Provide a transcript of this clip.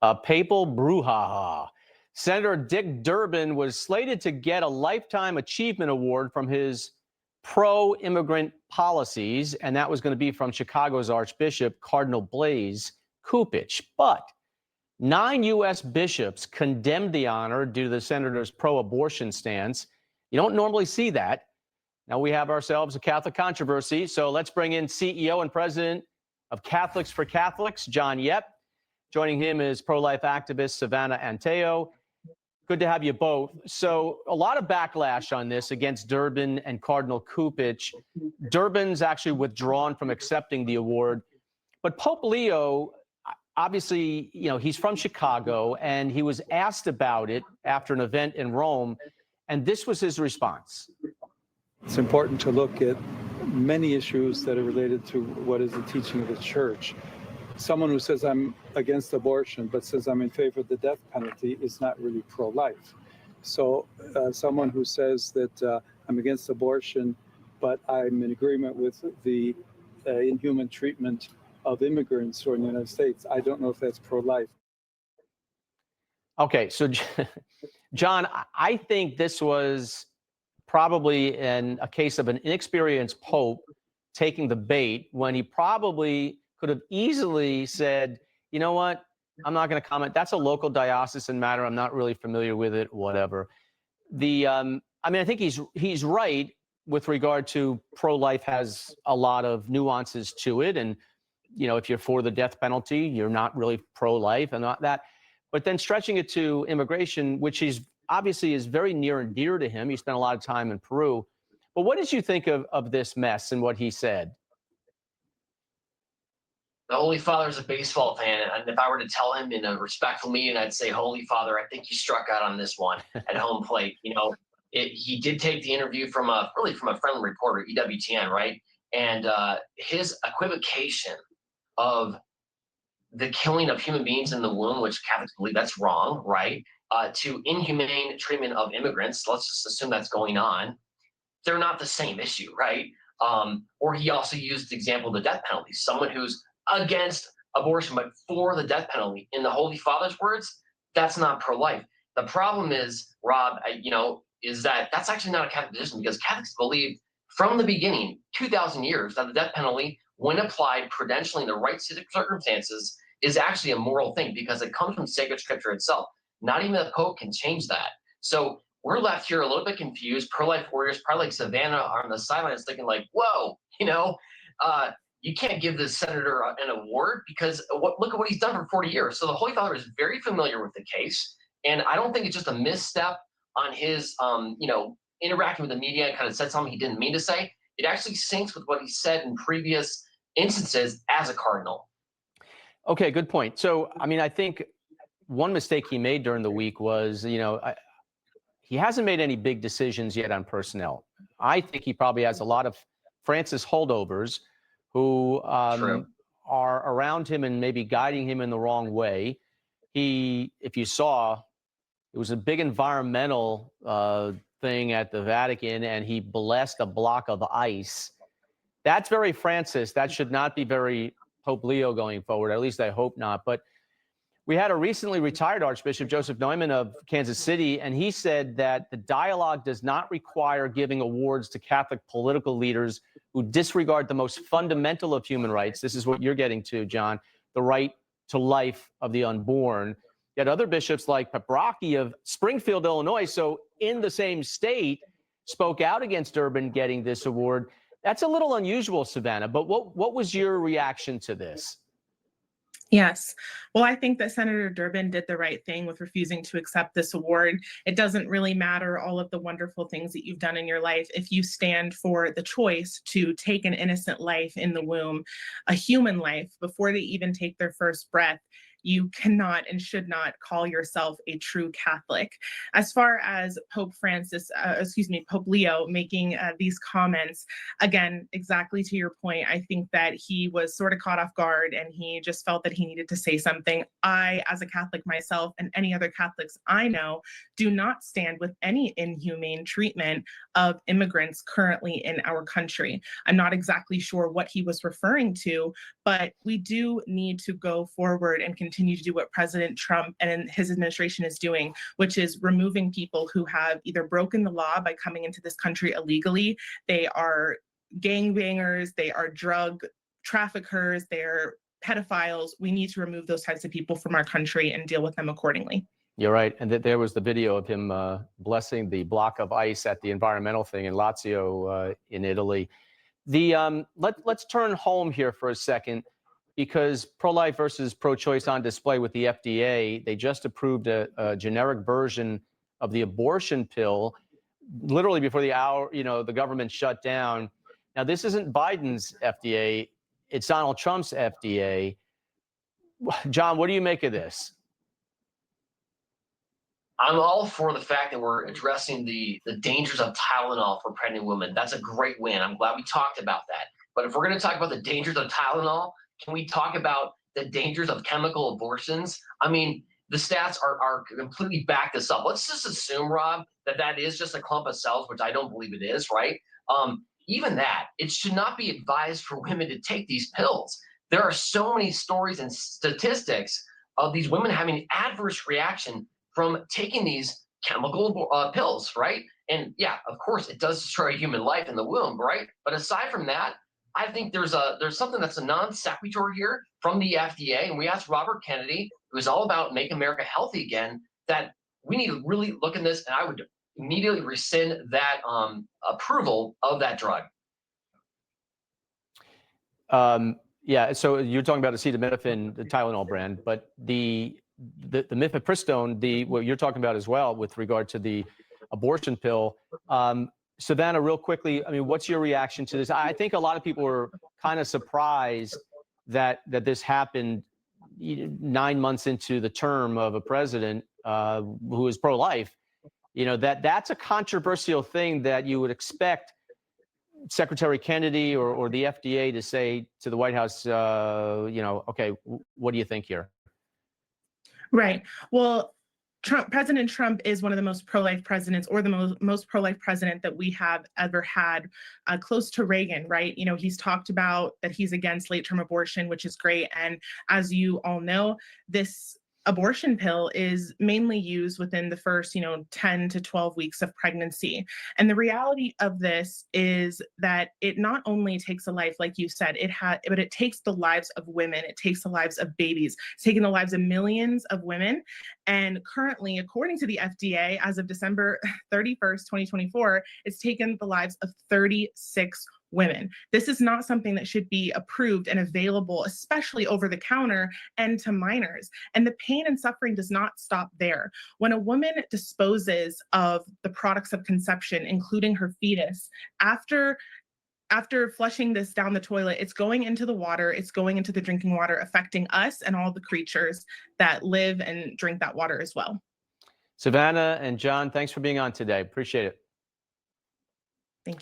A papal brouhaha. Senator Dick Durbin was slated to get a Lifetime Achievement Award from his pro-immigrant policies, and that was going to be from Chicago's Archbishop, Cardinal Blaise Cupich. But 9 U.S. bishops condemned the honor due to the senator's pro-abortion stance. You don't normally see that. Now we have ourselves a Catholic controversy, so let's bring in CEO and President of Catholics for Catholics, John Yep. Joining him is pro-life activist Savannah Anteo. Good to have you both. So a lot of backlash on this against Durbin and Cardinal Cupich. Durbin's actually withdrawn from accepting the award. But Pope Leo, obviously, he's from Chicago, and he was asked about it after an event in Rome, and this was his response. It's important to look at many issues that are related to what is the teaching of the church. Someone who says I'm against abortion but says I'm in favor of the death penalty is not really pro-life. So someone who says that I'm against abortion but I'm in agreement with the inhuman treatment of immigrants who are in the United States, I don't know if that's pro-life. Okay, so John, I think this was probably a case of an inexperienced pope taking the bait when he probably could have easily said, you know what, I'm not going to comment. That's a local diocesan matter. I'm not really familiar with it, whatever. I think he's right with regard to pro-life has a lot of nuances to it. And, if you're for the death penalty, you're not really pro-life and not that. But then stretching it to immigration, which obviously is very near and dear to him. He spent a lot of time in Peru. But what did you think of this mess and what he said? The Holy Father's a baseball fan, and if I were to tell him in a respectful meeting, I'd say, Holy Father, I think you struck out on this one at home plate. He did take the interview from a friendly reporter, EWTN, right? And his equivocation of the killing of human beings in the womb, which Catholics believe that's wrong, right? To inhumane treatment of immigrants, let's just assume that's going on. They're not the same issue, right? Or he also used the example of the death penalty, someone who's against abortion, but for the death penalty. In the Holy Father's words, that's not pro-life. The problem is, Rob, is that that's actually not a Catholic position, because Catholics believe from the beginning, 2,000 years, that the death penalty, when applied prudentially in the right circumstances, is actually a moral thing, because it comes from sacred scripture itself. Not even the Pope can change that. So we're left here a little bit confused. Pro-life warriors, probably like Savannah, are on the sidelines thinking like, whoa, you can't give this senator an award because look at what he's done for 40 years. So the Holy Father is very familiar with the case. And I don't think it's just a misstep on his, interacting with the media and kind of said something he didn't mean to say. It actually syncs with what he said in previous instances as a cardinal. Okay, good point. So, I think one mistake he made during the week was, he hasn't made any big decisions yet on personnel. I think he probably has a lot of Francis holdovers who are around him and maybe guiding him in the wrong way. If you saw, it was a big environmental thing at the Vatican, and he blessed a block of ice. That's very Francis. That should not be very Pope Leo going forward. At least I hope not. But we had a recently retired Archbishop, Joseph Neumann of Kansas City, and he said that the dialogue does not require giving awards to Catholic political leaders who disregard the most fundamental of human rights. This is what you're getting to, John, the right to life of the unborn. Yet other bishops like Paprocki of Springfield, Illinois, so in the same state, spoke out against Durbin getting this award. That's a little unusual, Savannah, but what was your reaction to this? Yes. Well, I think that Senator Durbin did the right thing with refusing to accept this award. It doesn't really matter all of the wonderful things that you've done in your life if you stand for the choice to take an innocent life in the womb, a human life, before they even take their first breath. You cannot and should not call yourself a true Catholic. As far as Pope Leo making these comments, again, exactly to your point, I think that he was sort of caught off guard and he just felt that he needed to say something. I, as a Catholic myself, and any other Catholics I know, do not stand with any inhumane treatment of immigrants currently in our country. I'm not exactly sure what he was referring to, but we do need to go forward and continue continue to do what President Trump and his administration is doing, which is removing people who have either broken the law by coming into this country illegally, they are gangbangers, they are drug traffickers, they're pedophiles. We need to remove those types of people from our country and deal with them accordingly. You're right. And there was the video of him blessing the block of ice at the environmental thing in Lazio in Italy. Let's turn home here for a second, because pro-life versus pro-choice on display with the FDA. They just approved a generic version of the abortion pill literally before the hour, the government shut down. Now, this isn't Biden's FDA. It's Donald Trump's FDA. John, what do you make of this? I'm all for the fact that we're addressing the dangers of Tylenol for pregnant women. That's a great win. I'm glad we talked about that. But if we're going to talk about the dangers of Tylenol, can we talk about the dangers of chemical abortions? I mean, the stats are completely back this up. Let's just assume, Rob, that is just a clump of cells, which I don't believe it is, right? Even that, it should not be advised for women to take these pills. There are so many stories and statistics of these women having adverse reaction from taking these chemical pills, right? And yeah, of course, it does destroy human life in the womb, right? But aside from that, I think there's something that's a non sequitur here from the FDA. And we asked Robert Kennedy, who is all about Make America Healthy Again, that we need to really look at this, and I would immediately rescind that approval of that drug. Yeah, so you're talking about acetaminophen, the Tylenol brand, but the mifepristone, what you're talking about as well with regard to the abortion pill. Savannah, real quickly, I mean, what's your reaction to this? I think a lot of people were kind of surprised that this happened 9 months into the term of a president who is pro-life. That's a controversial thing that you would expect Secretary Kennedy or the FDA to say to the White House, okay, what do you think here? Right. Well, President Trump is one of the most pro-life presidents, or the most pro-life president that we have ever had, close to Reagan, right? He's talked about that he's against late-term abortion, which is great. And as you all know, this abortion pill is mainly used within the first, 10 to 12 weeks of pregnancy. And the reality of this is that it not only takes a life, like you said, but it takes the lives of women. It takes the lives of babies. It's taking the lives of millions of women. And currently, according to the FDA, as of December 31st, 2024, it's taken the lives of 36 women. This is not something that should be approved and available, especially over the counter and to minors. And the pain and suffering does not stop there. When a woman disposes of the products of conception, including her fetus, after flushing this down the toilet, it's going into the water, it's going into the drinking water, affecting us and all the creatures that live and drink that water as well. Savannah and John, thanks for being on today. Appreciate it.